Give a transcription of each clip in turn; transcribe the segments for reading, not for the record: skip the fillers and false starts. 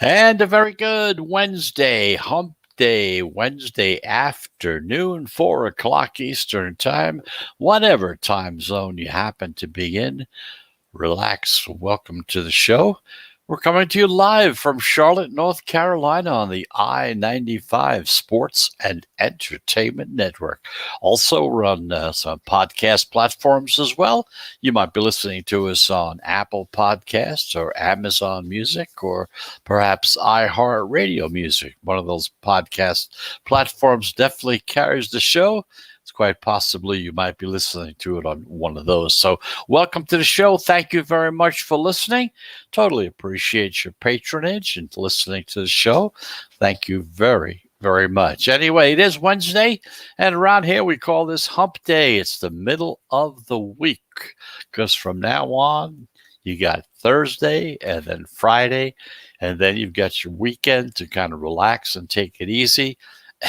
And a very good Wednesday, hump day, Wednesday afternoon, 4 o'clock Eastern Time, whatever time zone you happen to be in. Relax. Welcome to the show. We're coming to you live from Charlotte, North Carolina on the I-95 Sports and Entertainment Network. Also, we're on some podcast platforms as well. You might be listening to us on Apple Podcasts or Amazon Music or perhaps iHeartRadio Music. One of those podcast platforms definitely carries the show. It's quite possibly you might be listening to it on one of those. So welcome to the show. Thank you very much for listening. Totally appreciate your patronage and listening to the show. Thank you very, very much. Anyway, it is Wednesday, and around here we call this Hump Day. It's the middle of the week because from now on, you got Thursday and then Friday, and then you've got your weekend to kind of relax and take it easy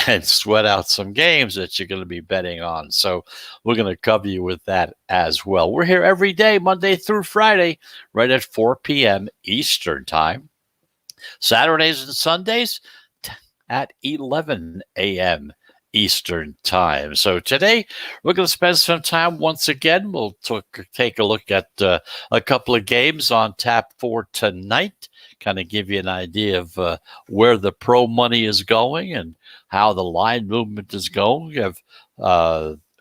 and sweat out some games that you're going to be betting on. So we're going to cover you with that as well. We're here every day, Monday through Friday, right at 4 p.m. Eastern Time. Saturdays and Sundays at 11 a.m. Eastern Time. So today we're going to spend some time once again. We'll take a look at a couple of games on tap for tonight, kind of give you an idea of where the pro money is going and how the line movement is going. We have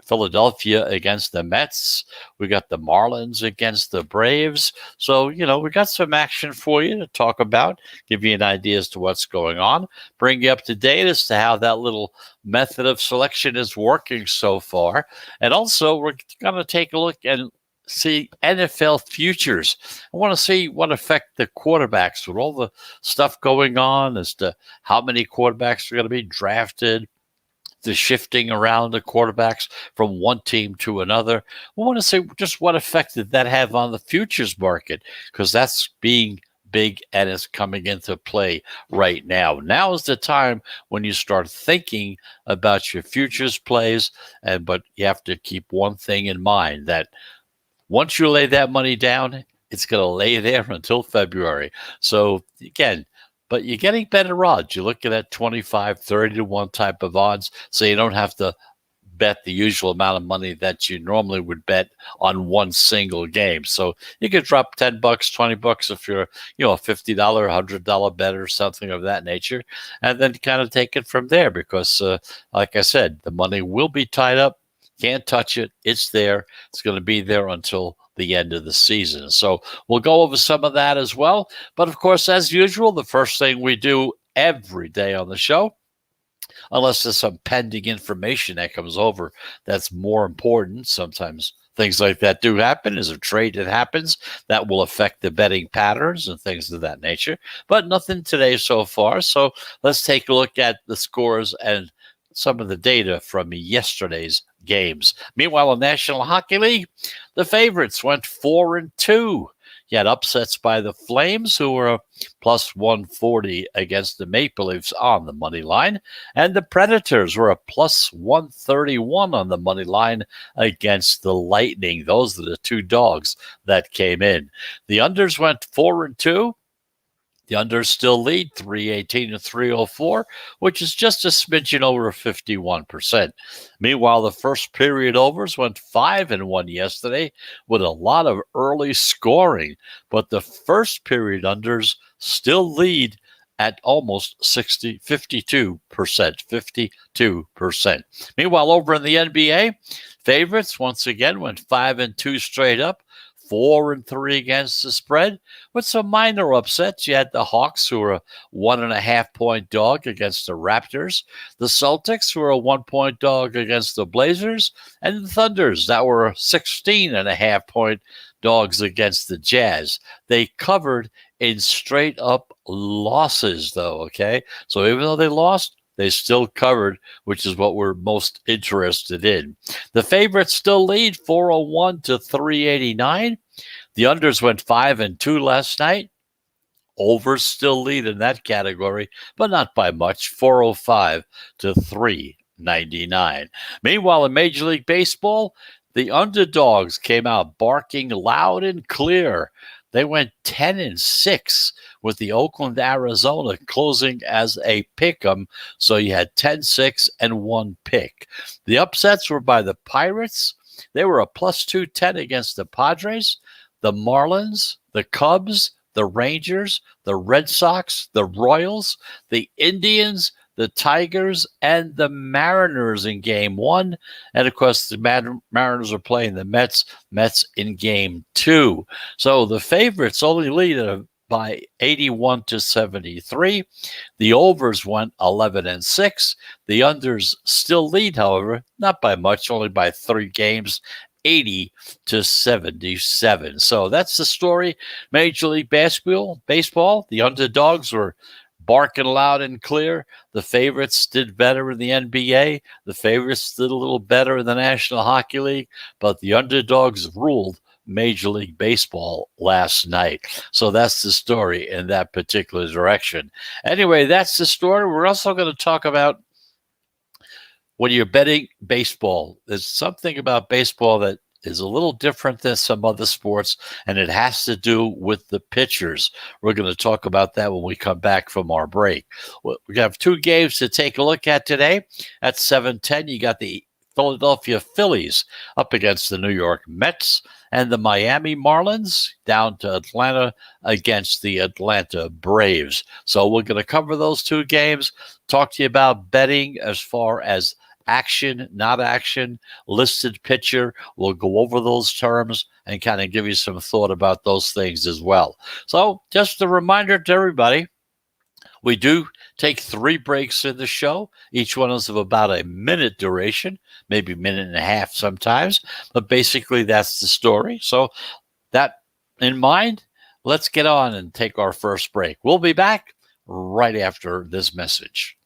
Philadelphia against the Mets. We got the Marlins against the Braves. So, we got some action for you to talk about, give you an idea as to what's going on, bring you up to date as to how that little method of selection is working so far. And also, we're going to take a look and see NFL futures. I want to see what affect the quarterbacks with all the stuff going on as to how many quarterbacks are going to be drafted, the shifting around the quarterbacks from one team to another. I want to see just what effect did that have on the futures market, because that's being big and is coming into play right now. Now is the time when you start thinking about your futures plays, but you have to keep one thing in mind, that once you lay that money down, it's going to lay there until February. So again, but you're getting better odds. You're looking at 25, 30 to 1 type of odds, so you don't have to bet the usual amount of money that you normally would bet on one single game. So you could drop $10, $20 if you're, a $50, $100 bet or something of that nature, and then kind of take it from there because, like I said, the money will be tied up. Can't touch it. It's there. It's going to be there until the end of the season. So we'll go over some of that as well. But of course, as usual, the first thing we do every day on the show, unless there's some pending information that comes over that's more important, sometimes things like that do happen, is a trade that happens that will affect the betting patterns and things of that nature. But nothing today so far. So let's take a look at the scores and some of the data from yesterday's games. Meanwhile, in the National Hockey League, the favorites went 4-2. You had upsets by the Flames, who were plus 140 against the Maple Leafs on the money line, and the Predators were a plus 131 on the money line against the Lightning. Those are the two dogs that came in. The unders went 4-2. The unders still lead 318 to 304, which is just a smidgen over 51%. Meanwhile, the first period overs went 5-1 yesterday with a lot of early scoring, but the first period unders still lead at almost 52%. Meanwhile, over in the NBA, favorites once again went 5-2 straight up. 4-3 against the spread, with some minor upsets. You had the Hawks, who were a 1.5-point dog against the Raptors, the Celtics, who were a 1-point dog against the Blazers, and the Thunders, that were 16.5-point dogs against the Jazz. They covered in straight up losses, though, okay? So even though they lost, they still covered, which is what we're most interested in. The favorites still lead 401 to 389. The unders went 5-2 last night. Overs still lead in that category, but not by much, 405 to 399. Meanwhile, in Major League Baseball, the underdogs came out barking loud and clear. They went 10-6 with the Oakland, Arizona closing as a pick'em. So you had 10-6 and one pick. The upsets were by the Pirates. They were a plus 210 against the Padres, the Marlins, the Cubs, the Rangers, the Red Sox, the Royals, the Indians, the Tigers, and the Mariners in game one. And of course, the Mariners are playing the Mets in game two. So the favorites only lead by 81-73. The overs went 11-6. The unders still lead, however, not by much, only by 3 games, 80-77. So that's the story. Major League Baseball, the underdogs were barking loud and clear. The favorites did better in the NBA. The favorites did a little better in the National Hockey League, but the underdogs ruled Major League Baseball last night. So that's the story in that particular direction. Anyway, that's the story. We're also going to talk about when you're betting baseball. There's something about baseball that is a little different than some other sports, and it has to do with the pitchers. We're going to talk about that when we come back from our break. We have 2 games to take a look at today. At 7:10, you got the Philadelphia Phillies up against the New York Mets, and the Miami Marlins down to Atlanta against the Atlanta Braves. So we're going to cover those 2 games, talk to you about betting as far as action, not action, listed pitcher. We'll go over those terms and kind of give you some thought about those things as well. So just a reminder to everybody, we do take 3 breaks in the show. Each one is of about a minute duration, maybe a minute and a half sometimes, but basically that's the story. So that in mind, let's get on and take our first break. We'll be back right after this message.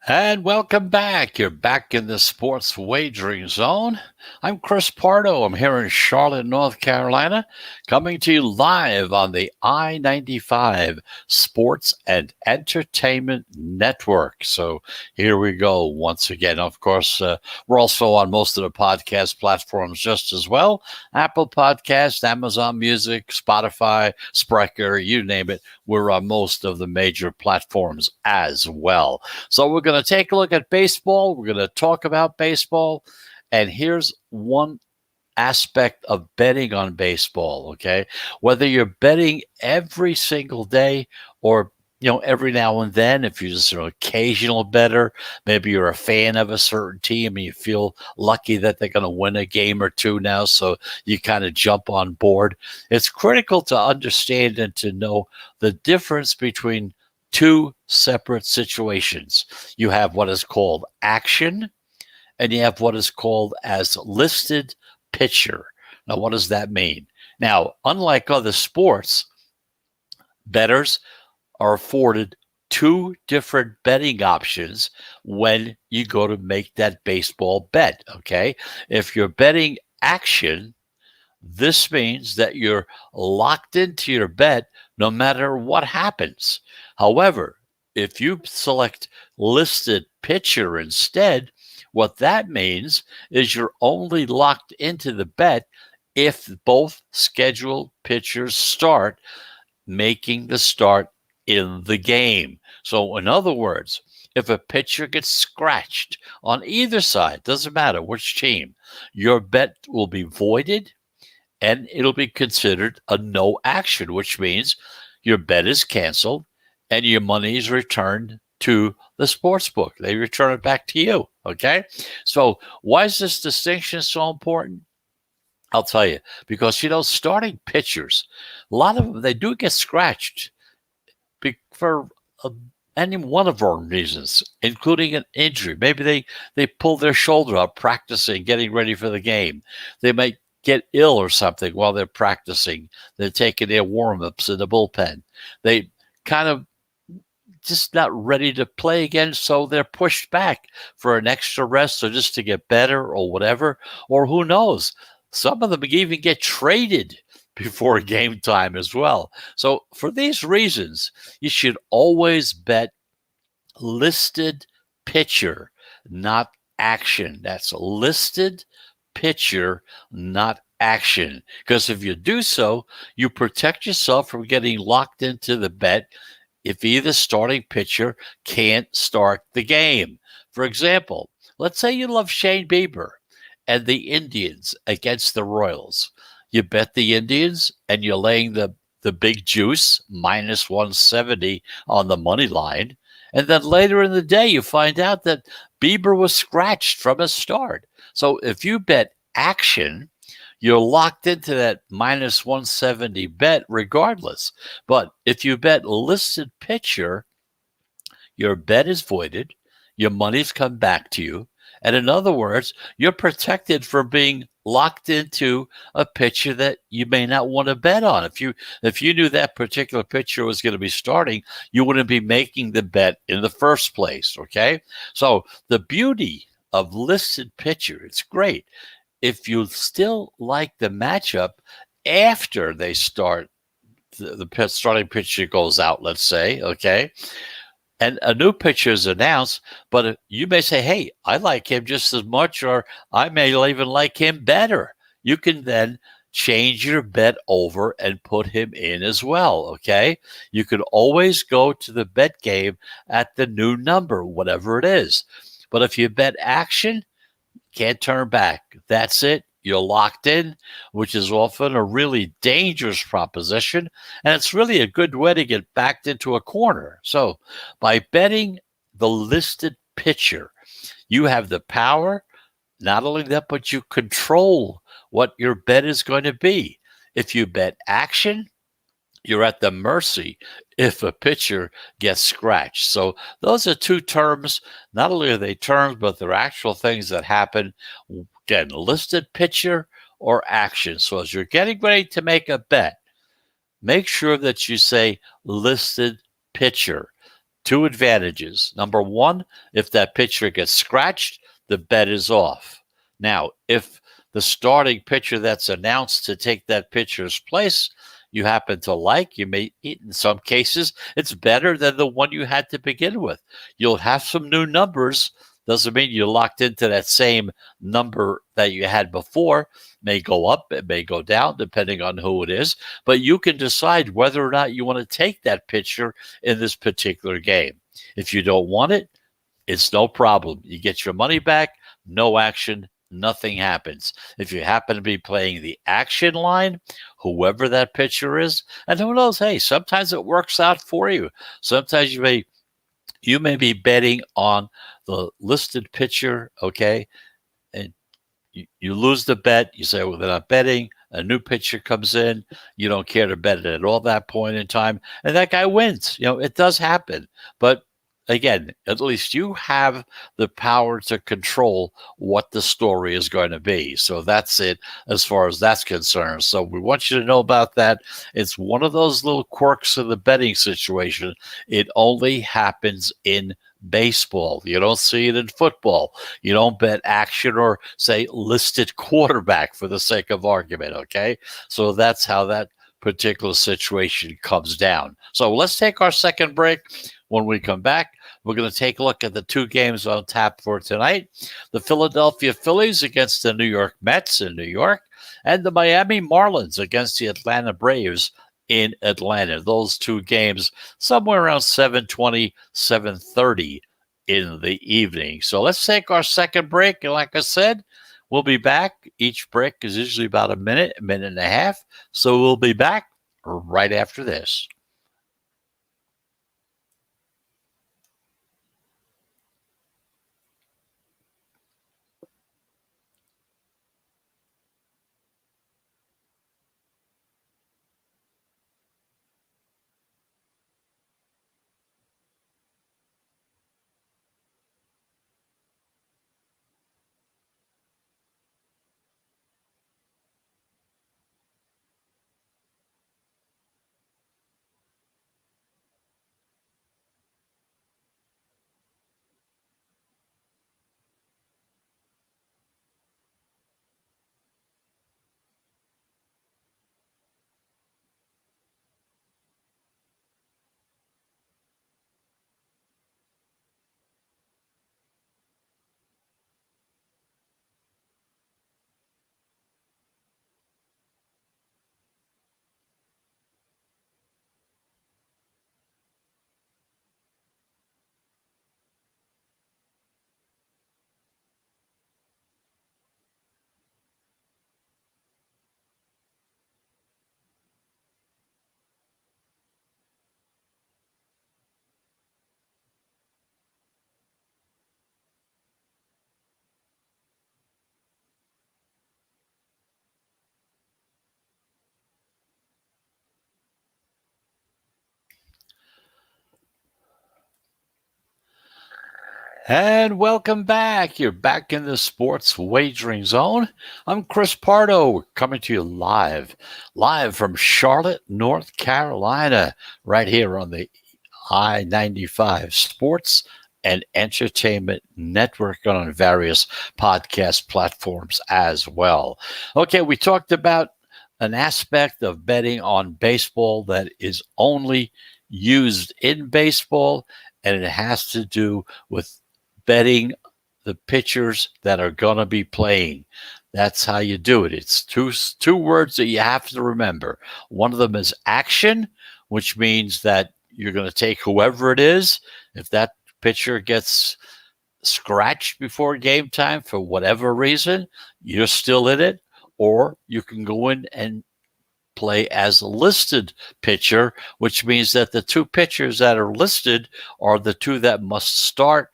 And welcome back. You're back in the sports wagering zone. I'm Chris Pardo. I'm here in Charlotte, North Carolina, coming to you live on the I-95 Sports and Entertainment Network. So here we go once again. Of course, we're also on most of the podcast platforms just as well. Apple Podcasts, Amazon Music, Spotify, Spreaker, you name it. We're on most of the major platforms as well. So we're going to take a look at baseball. We're going to talk about baseball. And here's one aspect of betting on baseball, okay? Whether you're betting every single day or every now and then, if you're just an occasional bettor, maybe you're a fan of a certain team and you feel lucky that they're going to win a game or 2 now, so you kind of jump on board. It's critical to understand and to know the difference between 2 separate situations. You have what is called action, and you have what is called as listed pitcher. Now, what does that mean? Now, unlike other sports, bettors are afforded 2 different betting options when you go to make that baseball bet, okay? If you're betting action, this means that you're locked into your bet no matter what happens. However, if you select listed pitcher instead, what that means is you're only locked into the bet if both scheduled pitchers start making the start in the game. So in other words, if a pitcher gets scratched on either side, doesn't matter which team, your bet will be voided and it'll be considered a no action, which means your bet is canceled and your money is returned to the sports book. They return it back to you. Okay. So why is this distinction so important? I'll tell you, because, starting pitchers, a lot of them, they do get scratched for any one of our reasons, including an injury. Maybe they pull their shoulder up practicing, getting ready for the game. They might get ill or something while they're practicing. They're taking their warm-ups in the bullpen. They kind of just not ready to play again, so they're pushed back for an extra rest or just to get better or whatever. Or who knows? Some of them even get traded before game time as well. So for these reasons, you should always bet listed pitcher, not action. That's listed pitcher, not action. Because if you do so, you protect yourself from getting locked into the bet if either starting pitcher can't start the game. For example, let's say you love Shane Bieber and the Indians against the Royals. You bet the Indians and you're laying the big juice, minus 170 on the money line. And then later in the day, you find out that Bieber was scratched from a start. So if you bet action, you're locked into that minus 170 bet regardless. But if you bet listed pitcher, your bet is voided, your money's come back to you. And in other words, you're protected from being locked into a pitcher that you may not want to bet on. If you knew that particular pitcher was going to be starting, you wouldn't be making the bet in the first place, okay? So the beauty of listed pitcher, it's great. If you still like the matchup after they start, the starting pitcher goes out, let's say, okay? And a new pitcher is announced, but you may say, hey, I like him just as much, or I may even like him better. You can then change your bet over and put him in as well, okay? You can always go to the bet game at the new number, whatever it is. But if you bet action, can't turn back. That's it. You're locked in, which is often a really dangerous proposition. And it's really a good way to get backed into a corner. So by betting the listed pitcher, you have the power. Not only that, but you control what your bet is going to be. If you bet action, you're at the mercy if a pitcher gets scratched. So those are two terms. Not only are they terms, but they're actual things that happen. Again, listed pitcher or action. So as you're getting ready to make a bet, make sure that you say listed pitcher. Two advantages. Number one, if that pitcher gets scratched, the bet is off. Now, if the starting pitcher that's announced to take that pitcher's place you happen to like, you may, in some cases, it's better than the one you had to begin with. You'll have some new numbers. Doesn't mean you're locked into that same number that you had before. It may go up, it may go down, depending on who it is. But you can decide whether or not you want to take that pitcher in this particular game. If you don't want it, it's no problem. You get your money back, no action, nothing happens. If you happen to be playing the action line, whoever that pitcher is, and who knows, hey, sometimes it works out for you. Sometimes you may be betting on the listed pitcher, okay, and you lose the bet. You say, well, they're not betting. A new pitcher comes in. You don't care to bet it at all that point in time, and that guy wins. It does happen. But again, at least you have the power to control what the story is going to be. So that's it as far as that's concerned. So we want you to know about that. It's one of those little quirks of the betting situation. It only happens in baseball. You don't see it in football. You don't bet action or say listed quarterback for the sake of argument, okay? So that's how that particular situation comes down. So let's take our second break. When we come back, we're going to take a look at the two games on tap for tonight. The Philadelphia Phillies against the New York Mets in New York, and the Miami Marlins against the Atlanta Braves in Atlanta. Those two games somewhere around 7:20, 7:30 in the evening. So let's take our second break. And like I said, we'll be back. Each break is usually about a minute and a half. So we'll be back right after this. And welcome back. You're back in the sports wagering zone. I'm Chris Pardo coming to you live from Charlotte, North Carolina, right here on the I-95 Sports and Entertainment Network on various podcast platforms as well. Okay, we talked about an aspect of betting on baseball that is only used in baseball, and it has to do with betting the pitchers that are going to be playing. That's how you do it. It's two words that you have to remember. One of them is action, which means that you're going to take whoever it is. If that pitcher gets scratched before game time for whatever reason, you're still in it. Or you can go in and play as a listed pitcher, which means that the two pitchers that are listed are the two that must start.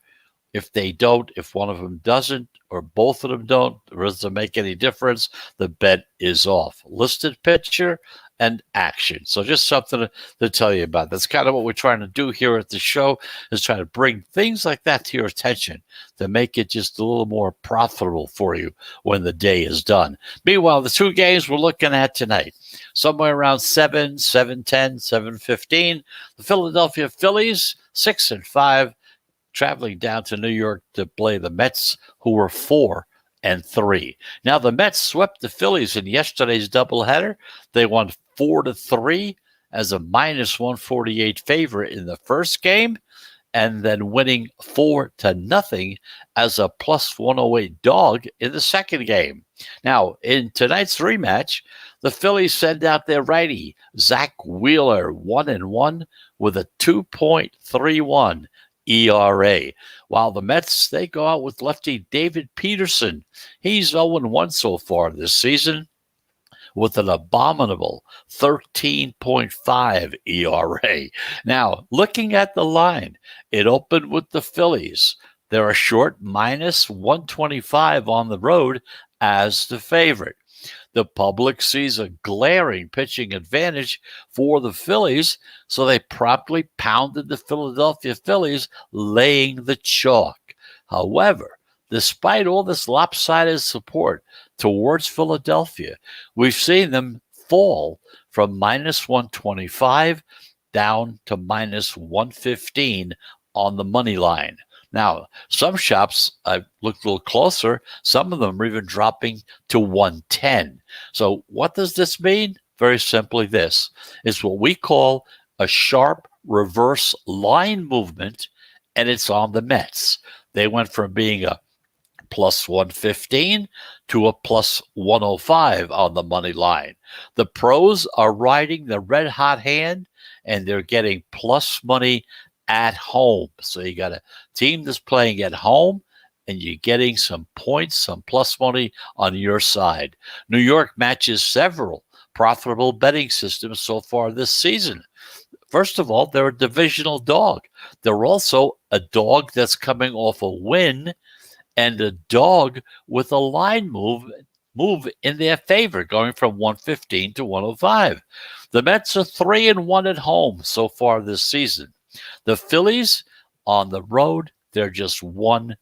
If they don't, if one of them doesn't, or both of them don't, it doesn't make any difference. The bet is off. Listed pitcher and action. So just something to tell you about. That's kind of what we're trying to do here at the show, is try to bring things like that to your attention to make it just a little more profitable for you when the day is done. Meanwhile, the two games we're looking at tonight, somewhere around 7, 7:10, 7:15, the Philadelphia Phillies, 6-5, traveling down to New York to play the Mets, who were 4-3. Now, the Mets swept the Phillies in yesterday's doubleheader. They won 4-3 as a -148 favorite in the first game, and then winning 4-0 as a +108 dog in the second game. Now, in tonight's rematch, the Phillies send out their righty, Zach Wheeler, 1-1 with a 2.31 ERA. While the Mets, they go out with lefty David Peterson. He's 0-1 so far this season with an abominable 13.5 ERA. Now, looking at the line, it opened with the Phillies. They're a short -125 on the road as the favorite. The public sees a glaring pitching advantage for the Phillies, so they promptly pounded the Philadelphia Phillies, laying the chalk. However, despite all this lopsided support towards Philadelphia, we've seen them fall from -125 down to -115 on the money line. Now, some shops, I looked a little closer, some of them are even dropping to 110. So what does this mean? Very simply this. It's what we call a sharp reverse line movement, and it's on the Mets. They went from being a +115 to a +105 on the money line. The pros are riding the red hot hand, and they're getting plus money at home. So you got a team that's playing at home, and you're getting some points, some plus money on your side. New York matches several profitable betting systems so far this season. First of all, they're a divisional dog. They're also a dog that's coming off a win and a dog with a line move in their favor, going from 115 to 105. The Mets are 3-1 at home so far this season. The Phillies on the road, they're just 1-4.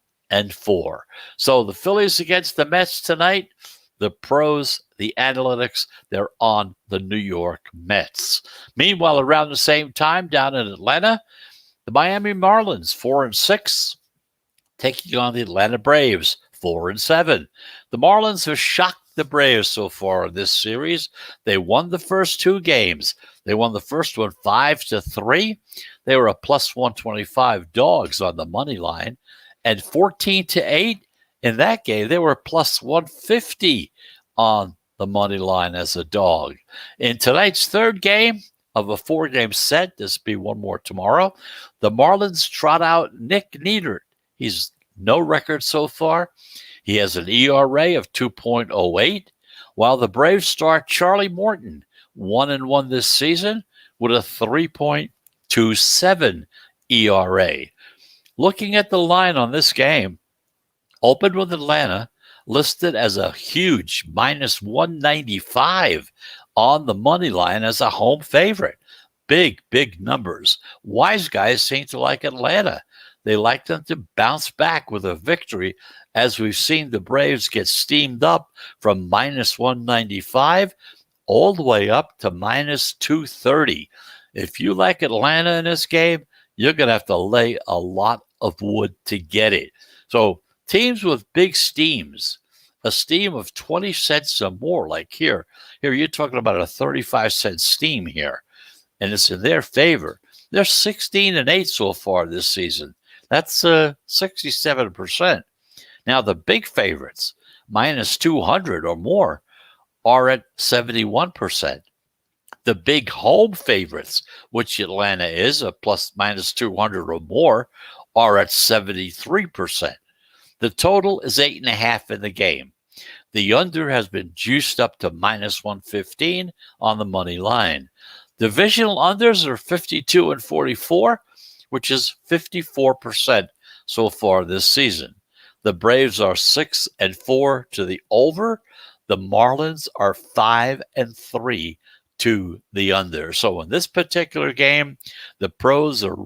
So the Phillies against the Mets tonight. The pros, the analytics, they're on the New York Mets. Meanwhile, around the same time down in Atlanta, the Miami Marlins 4-6, taking on the Atlanta Braves 4-7. The Marlins have shocked the Braves so far in this series. They won the first two games. They won the first one 5-3. They were a plus 125 dogs on the money line, and 14-8 in that game. They were plus 150 on the money line as a dog. In tonight's third game of a 4-game set, this will be one more tomorrow, the Marlins trot out Nick Neidert. He's no record so far. He has an ERA of 2.08, while the Braves star Charlie Morton, 1-1 this season, with a 3.27 ERA. Looking at the line on this game, opened with Atlanta, listed as a huge minus 195 on the money line as a home favorite. Big numbers. Wise guys seem to like Atlanta. They like them to bounce back with a victory, as we've seen the Braves get steamed up from minus 195 all the way up to minus 230. If you like Atlanta in this game, you're going to have to lay a lot of wood to get it. So teams with big steams, a steam of 20 cents or more, like here you're talking about a 35-cent steam here, and it's in their favor. They're 16-8 so far this season. That's 67%. Now, the big favorites, minus 200 or more, are at 71%. The big home favorites, which Atlanta is, a plus minus 200 or more, are at 73%. The total is 8.5 in the game. The under has been juiced up to minus 115 on the money line. Divisional unders are 52 and 44, which is 54% so far this season. The Braves are 6-4 to the over. The Marlins are 5-3 to the under. So in this particular game, the pros are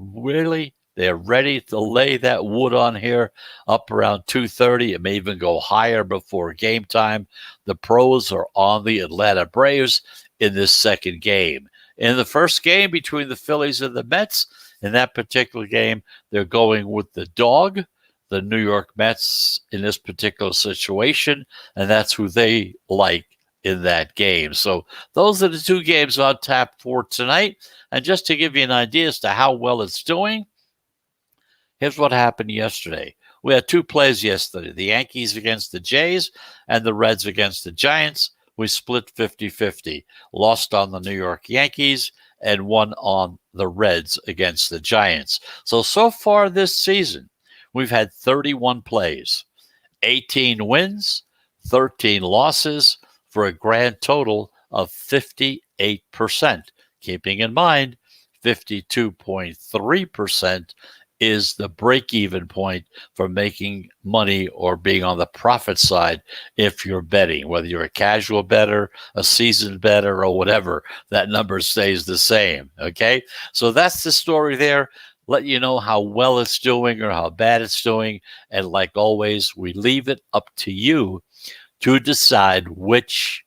they're ready to lay that wood on here up around 230. It may even go higher before game time. The pros are on the Atlanta Braves in this second game. In the first game between the Phillies and the Mets, in that particular game, they're going with the dog, the New York Mets, in this particular situation, and that's who they like in that game. So those are the two games on tap for tonight. And just to give you an idea as to how well it's doing, here's what happened yesterday. We had two plays yesterday, the Yankees against the Jays and the Reds against the Giants. We split 50-50, lost on the New York Yankees and won on the Reds against the Giants. So far this season, we've had 31 plays, 18 wins, 13 losses, for a grand total of 58%. Keeping in mind, 52.3% is the break-even point for making money or being on the profit side if you're betting. Whether you're a casual bettor, a seasoned bettor, or whatever, that number stays the same, okay? So that's the story there. Let you know how well it's doing or how bad it's doing. And like always, we leave it up to you to decide which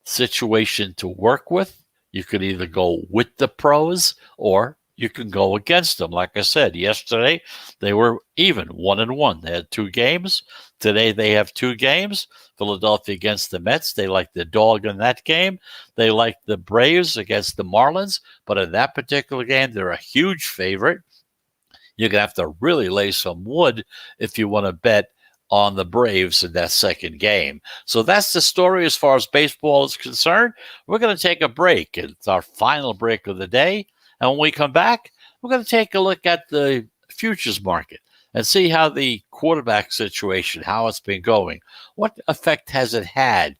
situation to work with. You could either go with the pros or you can go against them. Like I said, yesterday they were even 1-1. They had two games. Today they have two games. Philadelphia against the Mets. They like the dog in that game. They like the Braves against the Marlins. But in that particular game, they're a huge favorite. You're going to have to really lay some wood if you want to bet on the Braves in that second game. So that's the story as far as baseball is concerned. We're going to take a break. It's our final break of the day. And when we come back, we're going to take a look at the futures market and see how the quarterback situation, how it's been going. What effect has it had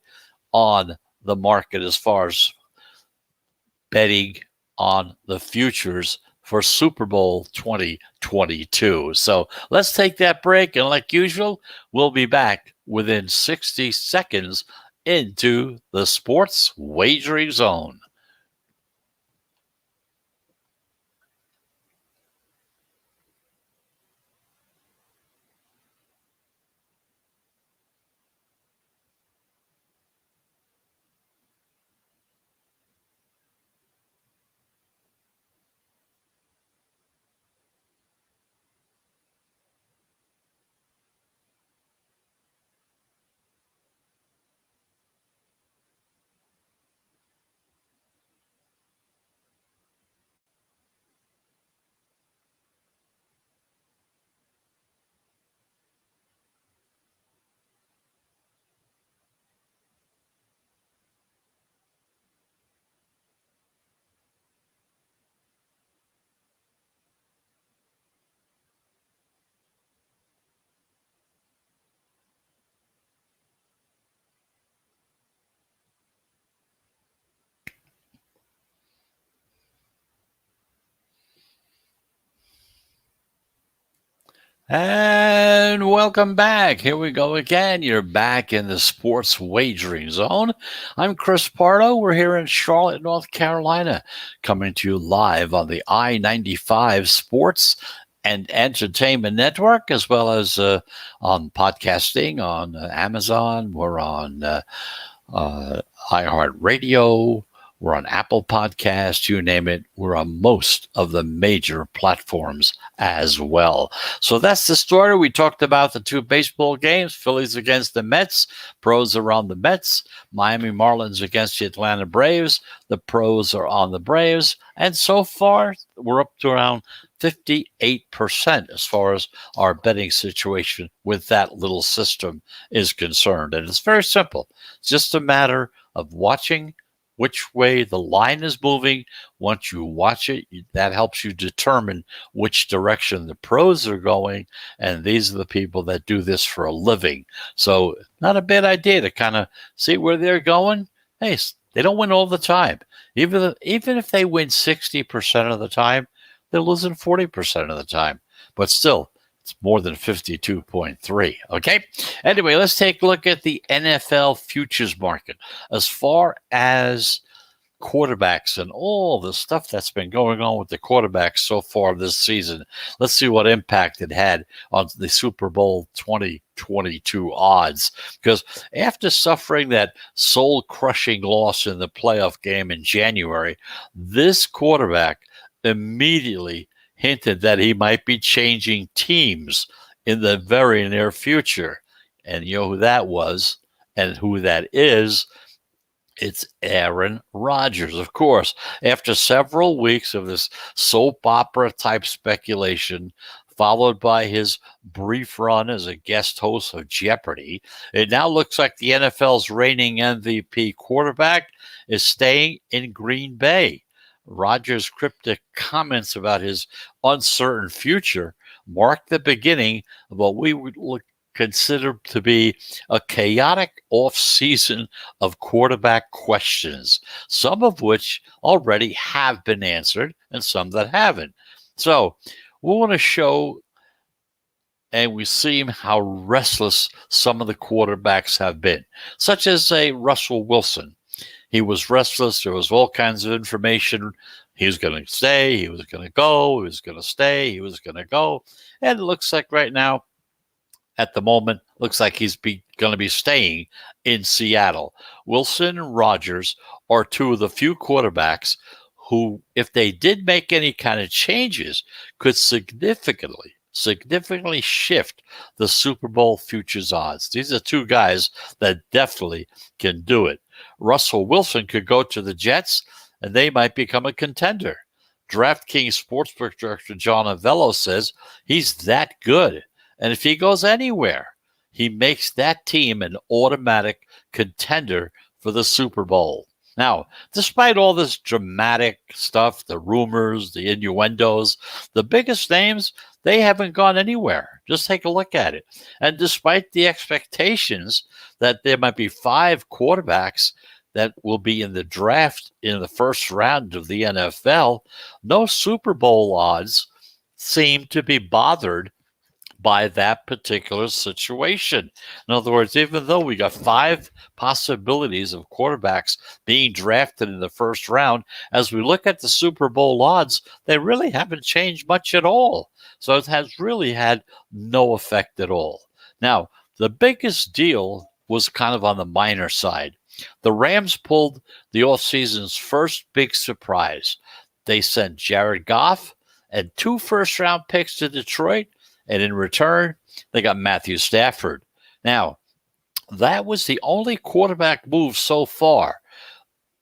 on the market as far as betting on the futures for Super Bowl 2022. So let's take that break. And like usual, we'll be back within 60 seconds into the Sports Wagering Zone. And welcome back. Here we go again. You're back in the Sports Wagering Zone. I'm Chris Pardo. We're here in Charlotte, North Carolina, coming to you live on the I-95 Sports and Entertainment Network, as well as on podcasting on Amazon. We're on iHeartRadio. We're on Apple Podcasts, you name it. We're on most of the major platforms as well. So that's the story. We talked about the two baseball games, Phillies against the Mets, pros are on the Mets, Miami Marlins against the Atlanta Braves, the pros are on the Braves. And so far, we're up to around 58% as far as our betting situation with that little system is concerned. And it's very simple. It's just a matter of watching which way the line is moving. Once you watch it, that helps you determine which direction the pros are going. And these are the people that do this for a living. So not a bad idea to kind of see where they're going. Hey, they don't win all the time. Even if they win 60% of the time, they're losing 40% of the time. But still, it's more than 52.3. Okay. Anyway, let's take a look at the NFL futures market. As far as quarterbacks and all the stuff that's been going on with the quarterbacks so far this season, let's see what impact it had on the Super Bowl 2022 odds. Because after suffering that soul-crushing loss in the playoff game in January, this quarterback immediately hinted that he might be changing teams in the very near future. And you know who that was and who that is? It's Aaron Rodgers, of course. After several weeks of this soap opera type speculation, followed by his brief run as a guest host of Jeopardy, it now looks like the NFL's reigning MVP quarterback is staying in Green Bay. Rodgers' cryptic comments about his uncertain future marked the beginning of what we would consider to be a chaotic off-season of quarterback questions, some of which already have been answered and some that haven't. So we want to show, and we see how restless some of the quarterbacks have been, such as a Russell Wilson. He was restless. There was all kinds of information. He was going to stay. He was going to go. He was going to stay. He was going to go. And it looks like right now, at the moment, looks like he's going to be staying in Seattle. Wilson and Rodgers are two of the few quarterbacks who, if they did make any kind of changes, could significantly shift the Super Bowl futures odds. These are two guys that definitely can do it. Russell Wilson could go to the Jets, and they might become a contender. DraftKings Sportsbook Director John Avello says he's that good. And if he goes anywhere, he makes that team an automatic contender for the Super Bowl. Now, despite all this dramatic stuff, the rumors, the innuendos, the biggest names, they haven't gone anywhere. Just take a look at it. And despite the expectations that there might be 5 quarterbacks that will be in the draft in the first round of the NFL, no Super Bowl odds seem to be bothered by that particular situation. In other words, even though we got 5 possibilities of quarterbacks being drafted in the first round, as we look at the Super Bowl odds, they really haven't changed much at all. So it has really had no effect at all. Now, the biggest deal was kind of on the minor side. The Rams pulled the offseason's first big surprise. They sent Jared Goff and 2 first-round picks to Detroit, and in return, they got Matthew Stafford. Now, that was the only quarterback move so far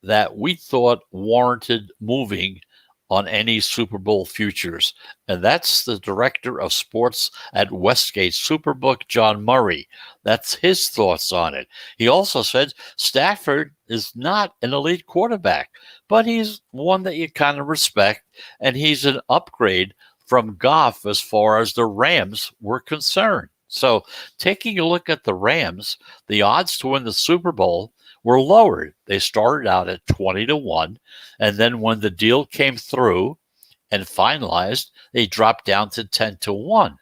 that we thought warranted moving on any Super Bowl futures. And that's the director of sports at Westgate Superbook, John Murray. That's his thoughts on it. He also said Stafford is not an elite quarterback, but he's one that you kind of respect, and he's an upgrade from Goff as far as the Rams were concerned. So taking a look at the Rams, the odds to win the Super Bowl were lowered. They started out at 20-1, and then when the deal came through and finalized, they dropped down to 10-1.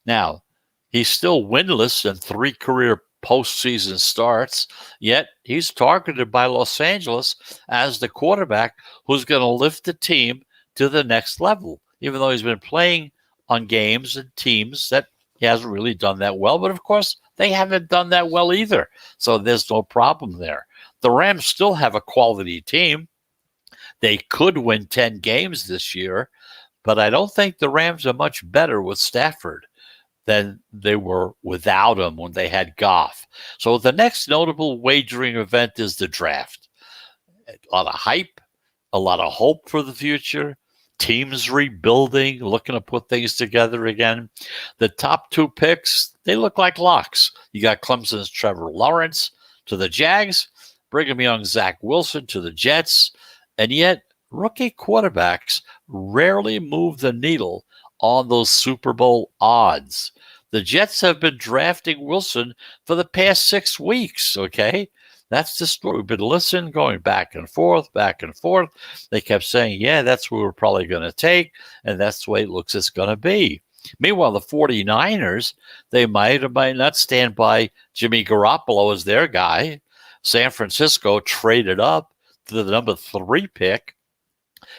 Now, he's still winless in 3 career postseason starts, yet he's targeted by Los Angeles as the quarterback who's going to lift the team to the next level, even though he's been playing on games and teams that he hasn't really done that well. But of course, they haven't done that well either. So there's no problem there. The Rams still have a quality team. They could win 10 games this year, but I don't think the Rams are much better with Stafford than they were without him when they had Goff. So the next notable wagering event is the draft. A lot of hype, a lot of hope for the future. Teams rebuilding, looking to put things together again. The top 2 picks, they look like locks. You got Clemson's Trevor Lawrence to the Jags, Brigham Young's Zach Wilson to the Jets, and yet rookie quarterbacks rarely move the needle on those Super Bowl odds. The Jets have been drafting Wilson for the past 6 weeks, okay? That's the story. We've been listening, going back and forth, back and forth. They kept saying, yeah, that's what we're probably going to take, and that's the way it looks it's going to be. Meanwhile, the 49ers, they might or might not stand by Jimmy Garoppolo as their guy. San Francisco traded up to the number 3 pick,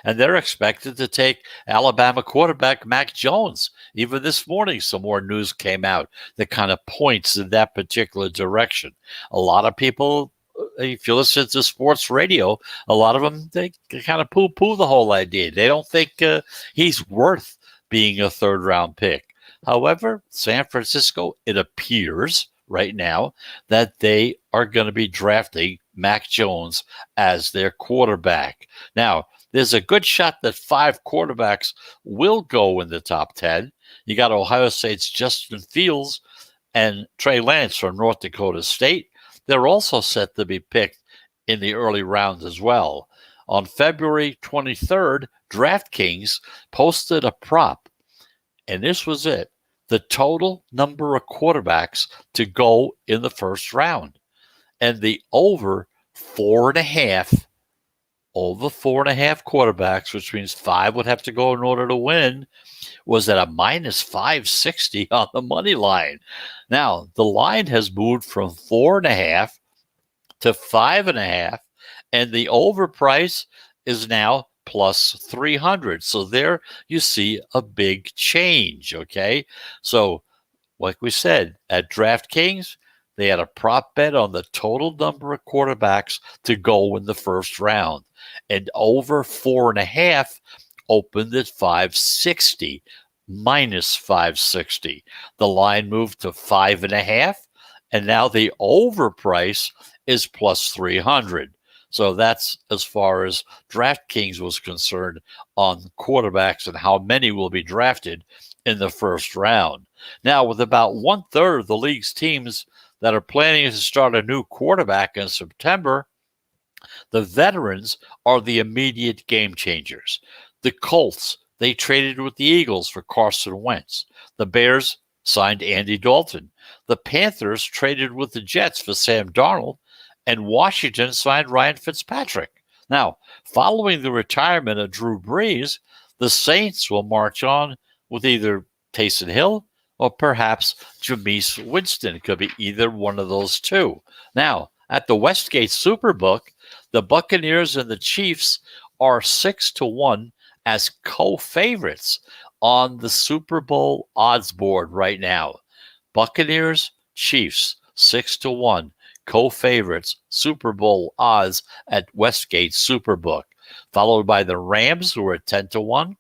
and they're expected to take Alabama quarterback Mac Jones. Even this morning, some more news came out that kind of points in that particular direction. A lot of people, if you listen to sports radio, a lot of them, they kind of poo-poo the whole idea. They don't think he's worth being a 3rd-round pick. However, San Francisco, it appears right now that they are going to be drafting Mac Jones as their quarterback. Now, there's a good shot that 5 quarterbacks will go in the top 10. You got Ohio State's Justin Fields and Trey Lance from North Dakota State. They're also set to be picked in the early rounds as well. On February 23rd, DraftKings posted a prop, and this was it. The total number of quarterbacks to go in the first round. And the over 4.5 quarterbacks, which means 5 would have to go in order to win, was at a minus 560 on the money line. Now, the line has moved from 4.5 to 5.5, and the over price is now plus 300. So there you see a big change, okay? So, like we said, at DraftKings, they had a prop bet on the total number of quarterbacks to go in the first round. And over 4.5 opened at 560, minus 560. The line moved to 5.5, and now the over price is plus 300. So that's as far as DraftKings was concerned on quarterbacks and how many will be drafted in the first round. Now, with about 1/3 of the league's teams that are planning to start a new quarterback in September, The veterans are the immediate game changers. The Colts, they traded with the Eagles for Carson Wentz. The Bears signed Andy Dalton. The Panthers traded with the Jets for Sam Darnold. And Washington signed Ryan Fitzpatrick. Now, following the retirement of Drew Brees, the Saints will march on with either Taysom Hill or perhaps Jameis Winston. It could be either one of those two. Now, at the Westgate Superbook, the Buccaneers and the Chiefs are 6-1 as co-favorites on the Super Bowl odds board right now. Buccaneers, Chiefs, 6-1, co-favorites, Super Bowl odds at Westgate Superbook, followed by the Rams, who are at 10-1.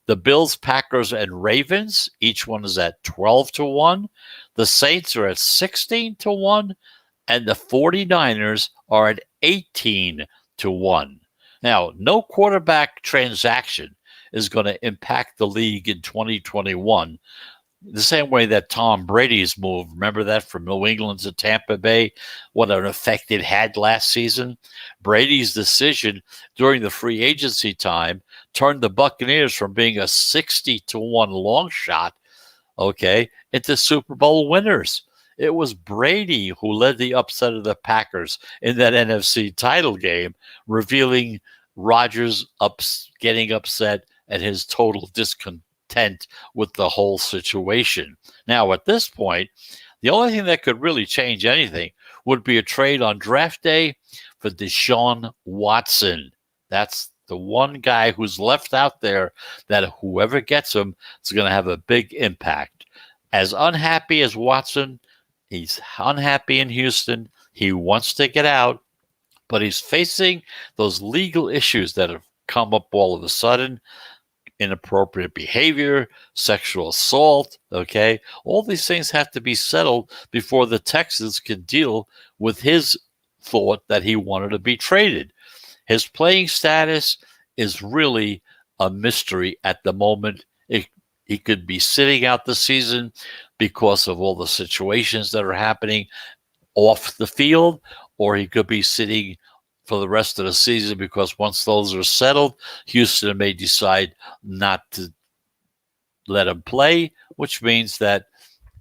The Bills, Packers, and Ravens, each one is at 12-1. The Saints are at 16-1, and the 49ers are at 18-1. Now, no quarterback transaction is going to impact the league in 2021 the same way that Tom Brady's move, remember that, from New England to Tampa Bay, what an effect it had last season? Brady's decision during the free agency time turned the Buccaneers from being a 60-1 long shot, into Super Bowl winners. It was Brady who led the upset of the Packers in that NFC title game, revealing Rodgers getting upset and his total discontent with the whole situation. Now, at this point, the only thing that could really change anything would be a trade on draft day for Deshaun Watson. That's the one guy who's left out there that whoever gets him is going to have a big impact. As unhappy as Watson, he's unhappy in Houston. He wants to get out, but he's facing those legal issues that have come up all of a sudden. Inappropriate behavior, sexual assault, all these things have to be settled before the Texans can deal with his thought that he wanted to be traded. His playing status is really a mystery at the moment. He could be sitting out the season because of all the situations that are happening off the field, or he could be sitting for the rest of the season because once those are settled, Houston may decide not to let him play, which means that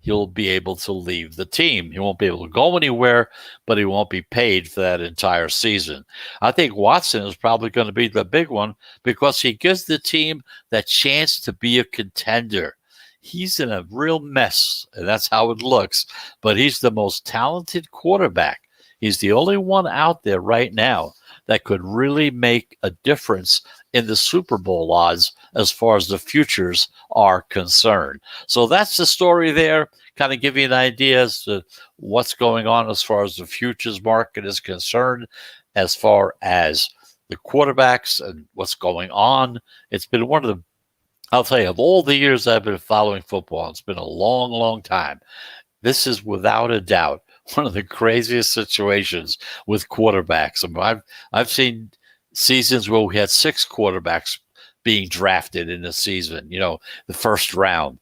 he'll be able to leave the team. He won't be able to go anywhere, but he won't be paid for that entire season. I think Watson is probably going to be the big one because he gives the team that chance to be a contender. He's in a real mess, and that's how it looks, but he's the most talented quarterback. He's the only one out there right now that could really make a difference in the Super Bowl odds as far as the futures are concerned. So that's the story there. Kind of give you an idea as to what's going on as far as the futures market is concerned, as far as the quarterbacks and what's going on. It's been one of the, I'll tell you, of all the years I've been following football, it's been a long, long time. This is without a doubt one of the craziest situations with quarterbacks. I've seen seasons where we had 6 quarterbacks being drafted in a season, the first round.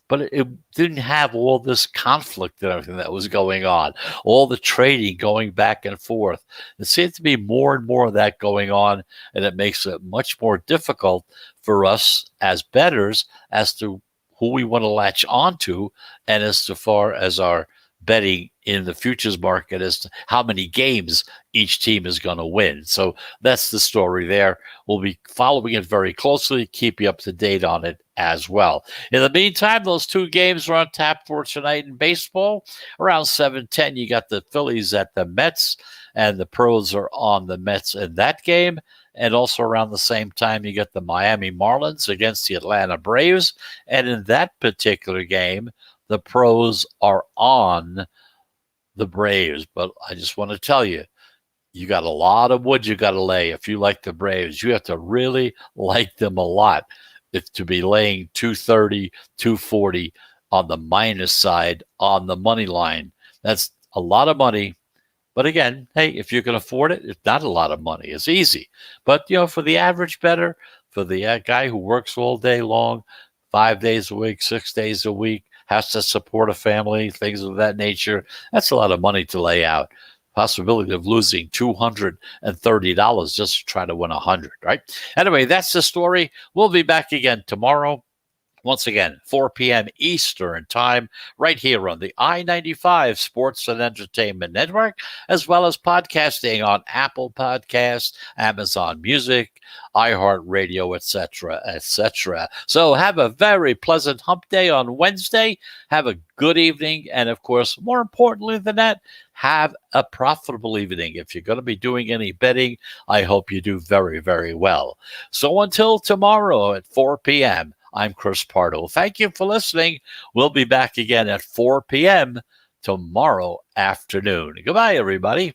But it didn't have all this conflict and everything that was going on, all the trading going back and forth. It seems to be more and more of that going on, and it makes it much more difficult for us as bettors as to who we want to latch onto and as far as our betting in the futures market as to how many games each team is going to win. So that's the story there. We'll be following it very closely, keep you up to date on it as well. In the meantime, those 2 games are on tap for tonight in baseball. Around 7:10, you got the Phillies at the Mets, and the Pros are on the Mets in that game. And also around the same time, you got the Miami Marlins against the Atlanta Braves. And in that particular game, the Pros are on the Braves. But I just want to tell you, you got a lot of wood you got to lay. If you like the Braves, you have to really like them a lot if to be laying 230, 240 on the minus side on the money line. That's a lot of money. But again, hey, if you can afford it, it's not a lot of money. It's easy. But, for the average bettor, for the guy who works all day long, 5 days a week, 6 days a week, has to support a family, things of that nature, that's a lot of money to lay out. possibility of losing $230 just to try to win 100, right? Anyway, that's the story. We'll be back again tomorrow. Once again, 4 p.m. Eastern Time, right here on the I-95 Sports and Entertainment Network, as well as podcasting on Apple Podcasts, Amazon Music, iHeartRadio, etc., etc. So have a very pleasant hump day on Wednesday. Have a good evening. And, of course, more importantly than that, have a profitable evening. If you're going to be doing any betting, I hope you do very, very well. So until tomorrow at 4 p.m., I'm Chris Pardo. Thank you for listening. We'll be back again at 4 p.m. tomorrow afternoon. Goodbye, everybody.